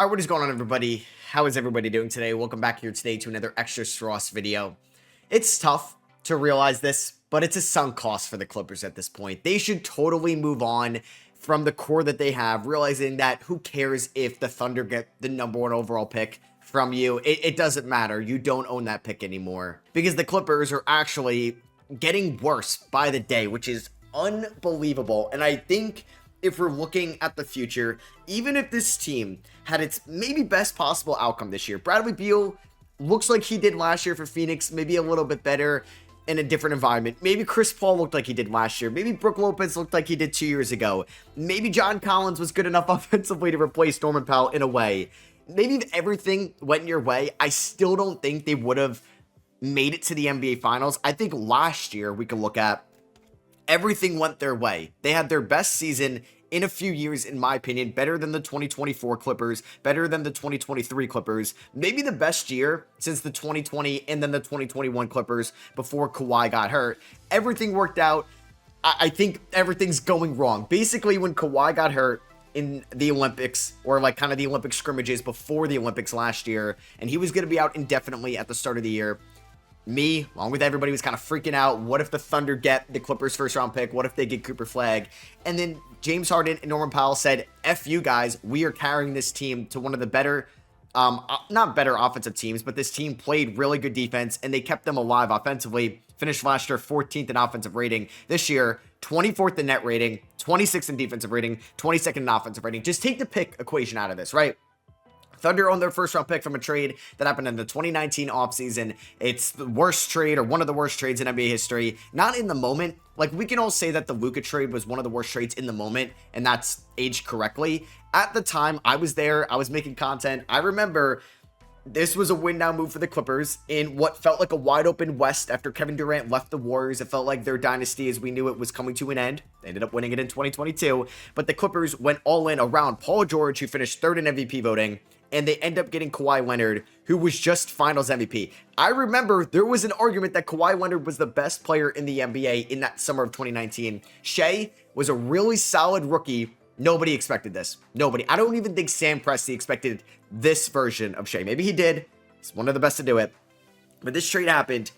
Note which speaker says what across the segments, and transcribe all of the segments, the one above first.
Speaker 1: All right, what is going on, everybody? How is everybody doing today? Welcome back here today to another extra SROS video. It's tough to realize this, but it's a sunk cost for the Clippers at this point. They should totally move on from the core that they have, realizing that who cares if the Thunder get the #1 overall pick from you? It doesn't matter. You don't own that pick anymore because the Clippers are actually getting worse by the day, which is unbelievable. And I think if we're looking at the future, even if this team had its maybe best possible outcome this year, Bradley Beal looks like he did last year for Phoenix, maybe a little bit better in a different environment. Maybe Chris Paul looked like he did last year. Maybe Brook Lopez looked like he did 2 years ago. Maybe John Collins was good enough offensively to replace Norman Powell in a way. Maybe if everything went your way, I still don't think they would have made it to the NBA Finals. I think last year we could look at everything went their way. They had their best season in a few years, in my opinion, better than the 2024 Clippers, better than the 2023 Clippers, maybe the best year since the 2020 and then the 2021 Clippers before Kawhi got hurt. Everything worked out. I think everything's going wrong. Basically, when Kawhi got hurt in the Olympics, or like kind of the Olympic scrimmages before the Olympics last year, and he was going to be out indefinitely at the start of the year, me, along with everybody, was kind of freaking out. What if the Thunder get the Clippers first round pick? What if they get Cooper Flag? And then James Harden and Norman Powell said, F you guys, we are carrying this team to one of the better, not better offensive teams, but this team played really good defense and they kept them alive offensively. Finished last year 14th in offensive rating. This year, 24th in net rating, 26th in defensive rating, 22nd in offensive rating. Just take the pick equation out of this, right? Thunder owned their first round pick from a trade that happened in the 2019 offseason. It's the worst trade, or one of the worst trades in NBA history. Not in the moment. Like, we can all say that the Luka trade was one of the worst trades in the moment, and that's aged correctly. At the time, I was there. I was making content. I remember this was a win-now move for the Clippers in what felt like a wide-open West after Kevin Durant left the Warriors. It felt like their dynasty, as we knew it, was coming to an end. They ended up winning it in 2022, but the Clippers went all in around Paul George, who finished third in MVP voting, and they end up getting Kawhi Leonard, who was just Finals MVP. I remember there was an argument that Kawhi Leonard was the best player in the NBA in that summer of 2019. Shea was a really solid rookie. Nobody expected this. Nobody. I don't even think Sam Presti expected this version of Shea. Maybe he did. He's one of the best to do it. But this trade happened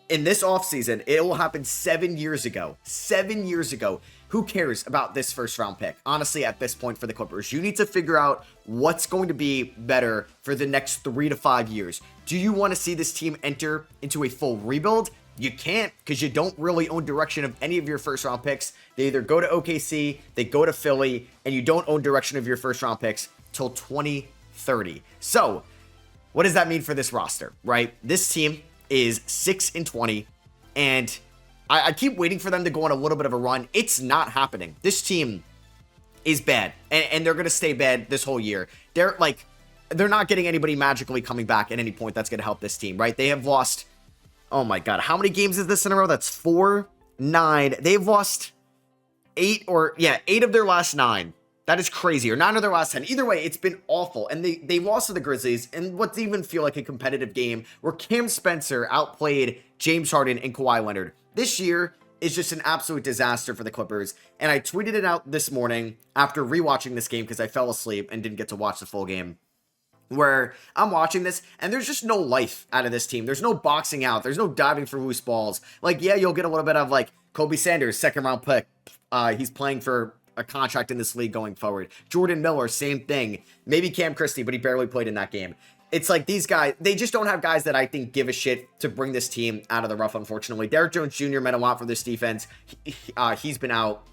Speaker 1: in this offseason. It will happen 7 years ago. 7 years ago. Who cares about this first round pick? Honestly, at this point for the Clippers, you need to figure out what's going to be better for the next 3 to 5 years. Do you want to see this team enter into a full rebuild? You can't, because you don't really own direction of any of your first round picks. They either go to OKC, they go to Philly, and you don't own direction of your first round picks till 2030. So what does that mean for this roster, right? This team is 6-20, and I keep waiting for them to go on a little bit of a run. It's not happening. This team is bad, and they're going to stay bad this whole year. They're not getting anybody magically coming back at any point that's going to help this team, right? They have lost, oh my God, how many games is this in a row? That's 4, 9. They've lost 8 of their last 9. That is crazy. Or 9 of their last 10. Either way, it's been awful. And they lost to the Grizzlies in what didn't even feel like a competitive game where Cam Spencer outplayed James Harden and Kawhi Leonard. This year is just an absolute disaster for the Clippers. And I tweeted it out this morning after rewatching this game because I fell asleep and didn't get to watch the full game, where I'm watching this and there's just no life out of this team. There's no boxing out. There's no diving for loose balls. Like, yeah, you'll get a little bit of like Kobe Sanders, second round pick. He's playing for a contract in this league going forward. Jordan Miller, same thing. Maybe Cam Christie, but he barely played in that game. It's like these guys, they just don't have guys that I think give a shit to bring this team out of the rough, unfortunately. Derrick Jones Jr. meant a lot for this defense. He's been out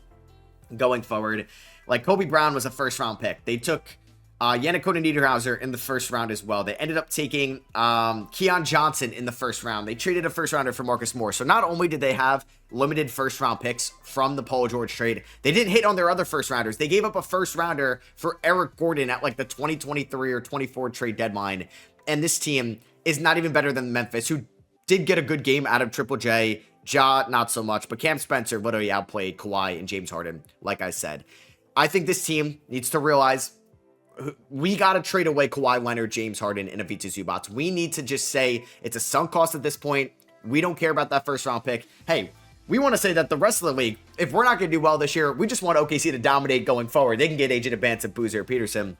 Speaker 1: going forward. Like, Kobe Brown was a first-round pick. They took Yannick Niederhauser in the first round as well. They ended up taking Keon Johnson in the first round. They traded a first-rounder for Marcus Morris. So not only did they have limited first-round picks from the Paul George trade, they didn't hit on their other first-rounders. They gave up a first-rounder for Eric Gordon at like the 2023 or 24 trade deadline. And this team is not even better than Memphis, who did get a good game out of Triple J. Ja, not so much. But Cam Spencer literally outplayed Kawhi and James Harden, like I said. I think this team needs to realize we got to trade away Kawhi Leonard, James Harden, and Ivica Zubac. We need to just say it's a sunk cost at this point. We don't care about that first round pick. Hey, we want to say that the rest of the league, if we're not going to do well this year, we just want OKC to dominate going forward. They can get Agent Advance and Boozer Peterson.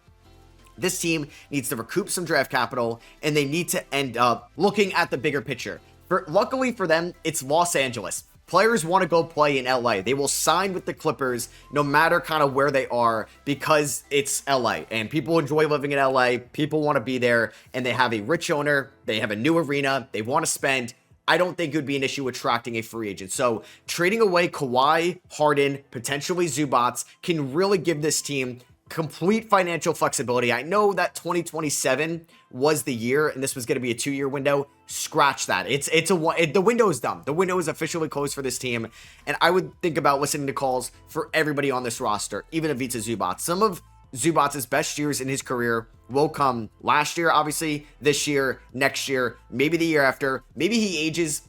Speaker 1: This team needs to recoup some draft capital, and they need to end up looking at the bigger picture. Luckily for them, it's Los Angeles. Players want to go play in LA. They will sign with the Clippers no matter kind of where they are because it's LA. And people enjoy living in LA. People want to be there. And they have a rich owner. They have a new arena. They want to spend. I don't think it would be an issue attracting a free agent. So trading away Kawhi, Harden, potentially Zubac can really give this team complete financial flexibility. I know that 2027 was the year and this was going to be a 2-year window. Scratch that. The window is done. The window is officially closed for this team. And I would think about listening to calls for everybody on this roster, even Ivica Zubac. Some of Zubac's best years in his career will come last year, obviously, this year, next year, maybe the year after. Maybe he ages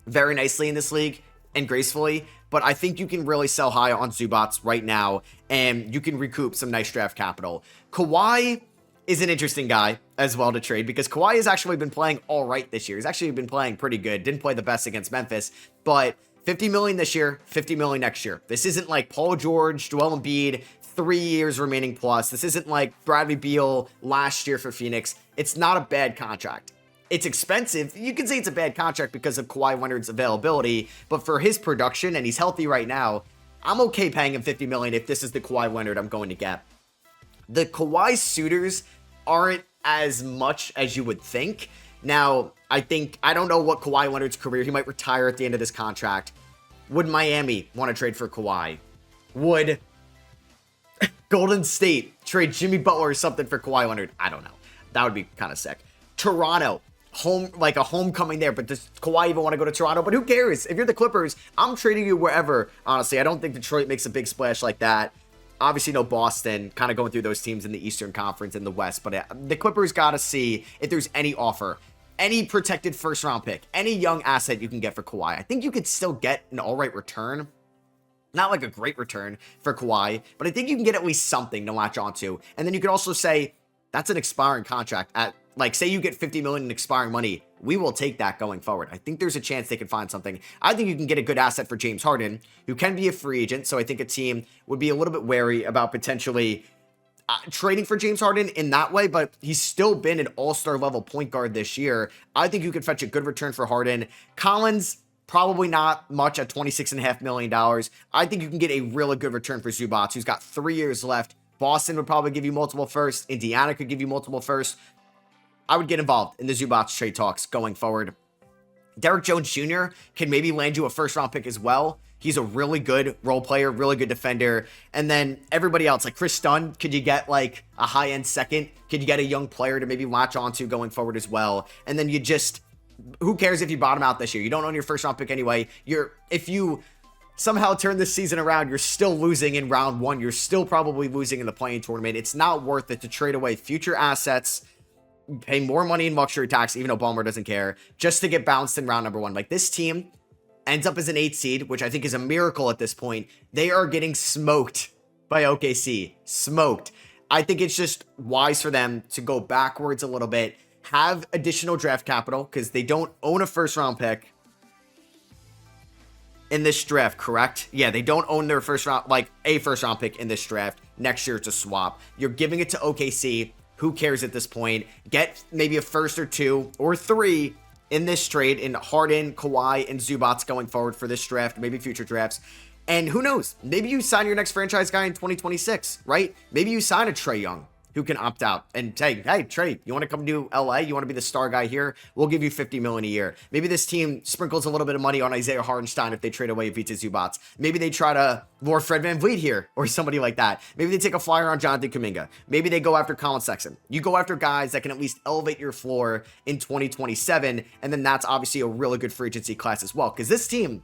Speaker 1: very nicely in this league and gracefully, but I think you can really sell high on Zubac right now, and you can recoup some nice draft capital. Kawhi is an interesting guy as well to trade because Kawhi has actually been playing all right this year. He's actually been playing pretty good. Didn't play the best against Memphis, but $50 million this year, $50 million next year. This isn't like Paul George, Joel Embiid, 3 years remaining plus. This isn't like Bradley Beal last year for Phoenix. It's not a bad contract. It's expensive. You can say it's a bad contract because of Kawhi Leonard's availability, but for his production, and he's healthy right now, I'm okay paying him $50 million if this is the Kawhi Leonard I'm going to get. The Kawhi suitors aren't as much as you would think. Now, I don't know what Kawhi Leonard's career, he might retire at the end of this contract. Would Miami want to trade for Kawhi? Would Golden State trade Jimmy Butler or something for Kawhi Leonard? I don't know. That would be kind of sick. Toronto, like a homecoming there, but does Kawhi even want to go to Toronto? But who cares? If you're the Clippers, I'm trading you wherever, honestly. I don't think Detroit makes a big splash like that. Obviously, no Boston, kind of going through those teams in the Eastern Conference and the West, but the Clippers got to see if there's any offer, any protected first-round pick, any young asset you can get for Kawhi. I think you could still get an all-right return. Not like a great return for Kawhi, but I think you can get at least something to latch onto. And then you could also say, that's an expiring contract at, like, say you get $50 million in expiring money, we will take that going forward. I think there's a chance they can find something. I think you can get a good asset for James Harden, who can be a free agent, so I think a team would be a little bit wary about potentially trading for James Harden in that way, but he's still been an all-star level point guard this year. I think you could fetch a good return for Harden. Collins, probably not much at $26.5 million. I think you can get a really good return for Zubac, who's got 3 years left. Boston would probably give you multiple firsts. Indiana could give you multiple firsts. I would get involved in the Zubac trade talks going forward. Derrick Jones Jr. can maybe land you a first-round pick as well. He's a really good role player, really good defender. And then everybody else, like Chris Dunn, could you get like a high-end second? Could you get a young player to maybe latch onto going forward as well? And then you just, who cares if you bottom out this year? You don't own your first-round pick anyway. If you somehow turn this season around, you're still losing in round one. You're still probably losing in the play-in tournament. It's not worth it to trade away future assets, pay more money in luxury tax, even though Ballmer doesn't care, just to get bounced in round number one. Like, this team ends up as an 8 seed, which I think is a miracle at this point. They are getting smoked by OKC. Smoked. I think it's just wise for them to go backwards a little bit, have additional draft capital, because they don't own a first-round pick in this draft, correct? Yeah, they don't own their first-round pick in this draft. Next year, it's a swap. You're giving it to OKC. Who cares at this point? Get maybe a first or 2 or 3 in this trade in Harden, Kawhi, and Zubac going forward for this draft, maybe future drafts. And who knows? Maybe you sign your next franchise guy in 2026, right? Maybe you sign a Trae Young who can opt out and say, hey, Trae, you want to come to LA? You want to be the star guy here? We'll give you $50 million a year. Maybe this team sprinkles a little bit of money on Isaiah Hartenstein if they trade away Ivica Zubac. Maybe they try to lure Fred VanVleet here or somebody like that. Maybe they take a flyer on Jonathan Kuminga. Maybe they go after Colin Sexton. You go after guys that can at least elevate your floor in 2027, and then that's obviously a really good free agency class as well, because this team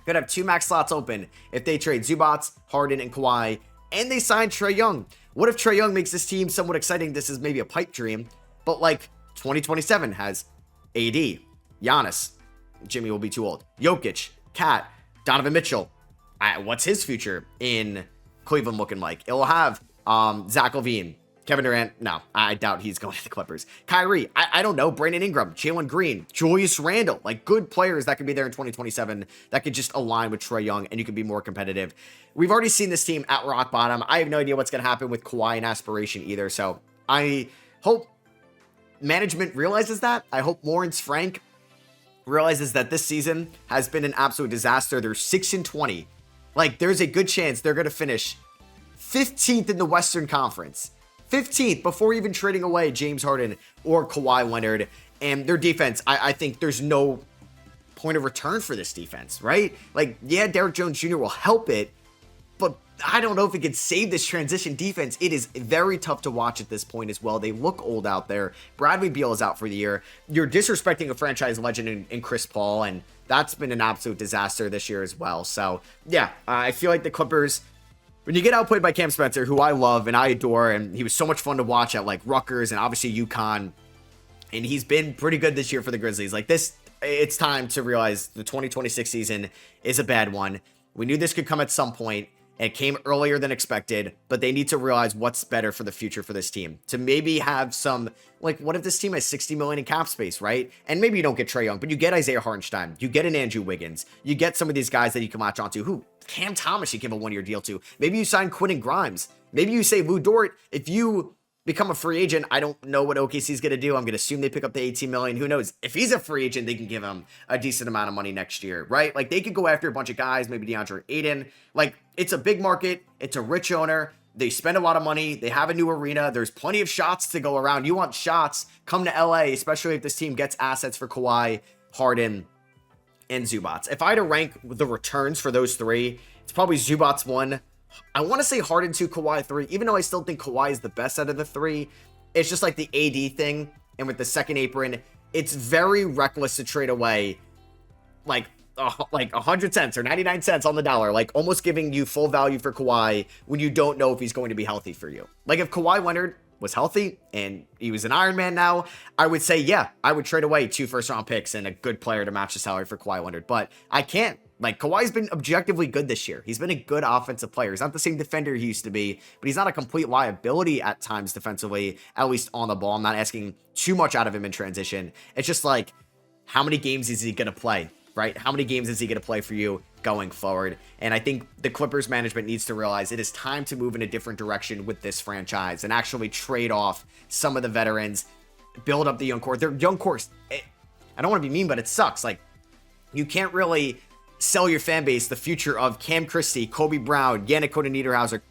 Speaker 1: could have 2 max slots open if they trade Zubac, Harden, and Kawhi, and they sign Trae Young. What if Trae Young makes this team somewhat exciting? This is maybe a pipe dream, but like 2027 has AD, Giannis, Jimmy will be too old, Jokic, Kat, Donovan Mitchell. What's his future in Cleveland looking like? It'll have Zach LaVine, Kevin Durant. No, I doubt he's going to the Clippers. Kyrie, I don't know. Brandon Ingram, Jalen Green, Julius Randle, like good players that could be there in 2027 that could just align with Trae Young, and you could be more competitive. We've already seen this team at rock bottom. I have no idea what's going to happen with Kawhi and aspiration either, so I hope management realizes that. I hope Lawrence Frank realizes that this season has been an absolute disaster. They're 6-20. Like, there's a good chance they're going to finish 15th in the Western Conference. 15th before even trading away James Harden or Kawhi Leonard. And their defense, I think there's no point of return for this defense, right? Like, yeah, Derrick Jones Jr. will help it, but I don't know if it can save this transition defense. It is very tough to watch at this point as well. They look old out there. Bradley Beal is out for the year. You're disrespecting a franchise legend in Chris Paul, and that's been an absolute disaster this year as well. So, yeah, I feel like the Clippers, when you get outplayed by Cam Spencer, who I love and I adore, and he was so much fun to watch at, like, Rutgers and obviously UConn, and he's been pretty good this year for the Grizzlies. Like, this, it's time to realize the 2026 season is a bad one. We knew this could come at some point. It came earlier than expected, but they need to realize what's better for the future for this team. To maybe have some, like, what if this team has $60 million in cap space, right? And maybe you don't get Trae Young, but you get Isaiah Hartenstein, you get an Andrew Wiggins, you get some of these guys that you can latch onto. Who? Cam Thomas you give a one-year deal to. Maybe you sign Quentin Grimes. Maybe you say Lou Dort. If you become a free agent, I don't know what OKC is going to do. I'm going to assume they pick up the 18 million. Who knows? If he's a free agent, they can give him a decent amount of money next year, right? Like, they could go after a bunch of guys, maybe DeAndre Ayton. Like, it's a big market. It's a rich owner. They spend a lot of money. They have a new arena. There's plenty of shots to go around. You want shots, come to LA, especially if this team gets assets for Kawhi, Harden, and Zubats. If I had to rank the returns for those three, it's probably Zubats 1. I want to say Harden 2, Kawhi 3, even though I still think Kawhi is the best out of the three. It's just like the AD thing, and with the second apron, it's very reckless to trade away like 100 cents or 99 cents on the dollar, like almost giving you full value for Kawhi when you don't know if he's going to be healthy for you. Like, if Kawhi Leonard was healthy and he was an Iron Man now, I would say, yeah, I would trade away 2 first-round picks and a good player to match the salary for Kawhi Leonard, but I can't. Like, Kawhi's been objectively good this year. He's been a good offensive player. He's not the same defender he used to be, but he's not a complete liability at times defensively, at least on the ball. I'm not asking too much out of him in transition. It's just like, how many games is he going to play, right? How many games is he going to play for you going forward? And I think the Clippers management needs to realize it is time to move in a different direction with this franchise and actually trade off some of the veterans, build up the young core. Their young core, I don't want to be mean, but it sucks. Like, you can't really sell your fan base the future of Cam Christie, Kobe Brown, Yannick Niederhauser,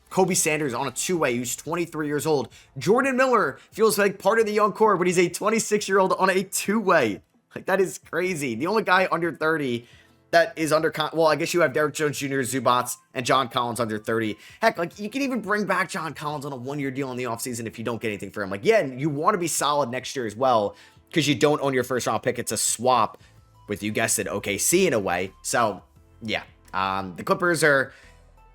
Speaker 1: Kobe Sanders on a two-way who's 23 years old. Jordan Miller feels like part of the young core, but he's a 26-year-old on a two-way. Like, that is crazy. The only guy under 30 that is under, well, I guess you have Derrick Jones Jr., Zubats, and John Collins under 30. Heck, like, you can even bring back John Collins on a one-year deal in the offseason if you don't get anything for him. Like, yeah, you want to be solid next year as well because you don't own your first-round pick. It's a swap with, you guessed it, OKC in a way. So, yeah, the Clippers are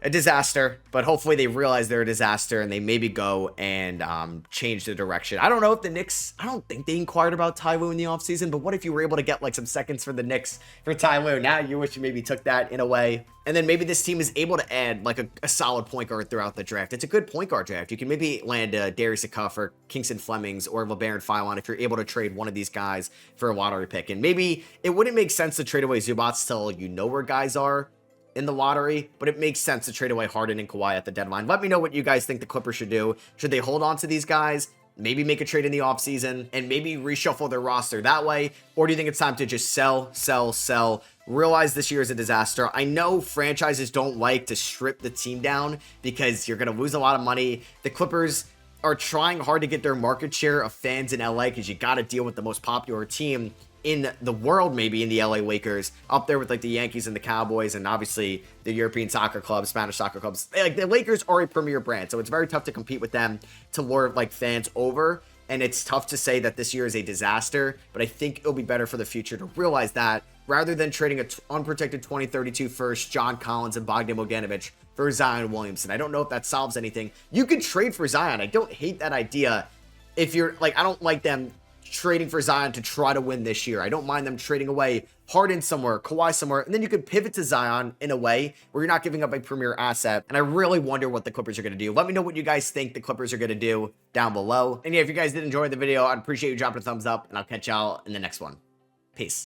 Speaker 1: a disaster, but hopefully they realize they're a disaster and they maybe go and change the direction. I don't know if the Knicks, I don't think they inquired about Ty Lue in the offseason, but what if you were able to get like some seconds for the Knicks for Ty Lue? Now you wish you maybe took that in a way. And then maybe this team is able to add like a solid point guard throughout the draft. It's a good point guard draft. You can maybe land Darius Akuff or Kingston Flemings or LeBaron Philon if you're able to trade one of these guys for a lottery pick. And maybe it wouldn't make sense to trade away Zubats till you know where guys are in the lottery, but it makes sense to trade away Harden and Kawhi at the deadline. Let me know what you guys think the Clippers should do. Should they hold on to these guys, maybe make a trade in the offseason, and maybe reshuffle their roster that way? Or do you think it's time to just sell, realize this year is a disaster? I know franchises don't like to strip the team down because you're going to lose a lot of money. The Clippers are trying hard to get their market share of fans in LA because you got to deal with the most popular team in the world, maybe in the LA Lakers, up there with like the Yankees and the Cowboys, and obviously the European soccer clubs, Spanish soccer clubs. Like, the Lakers are a premier brand, so it's very tough to compete with them to lure like fans over. And it's tough to say that this year is a disaster, but I think it'll be better for the future to realize that rather than trading an unprotected 2032 first, John Collins and Bogdan Bogdanovic for Zion Williamson. I don't know if that solves anything. You can trade for Zion. I don't hate that idea. If you're like, I don't like them trading for Zion to try to win this year. I don't mind them trading away Harden somewhere, Kawhi somewhere, and then you could pivot to Zion in a way where you're not giving up a premier asset. And I really wonder what the Clippers are going to do. Let me know what you guys think the Clippers are going to do down below. And yeah, if you guys did enjoy the video, I'd appreciate you dropping a thumbs up, and I'll catch y'all in the next one. Peace.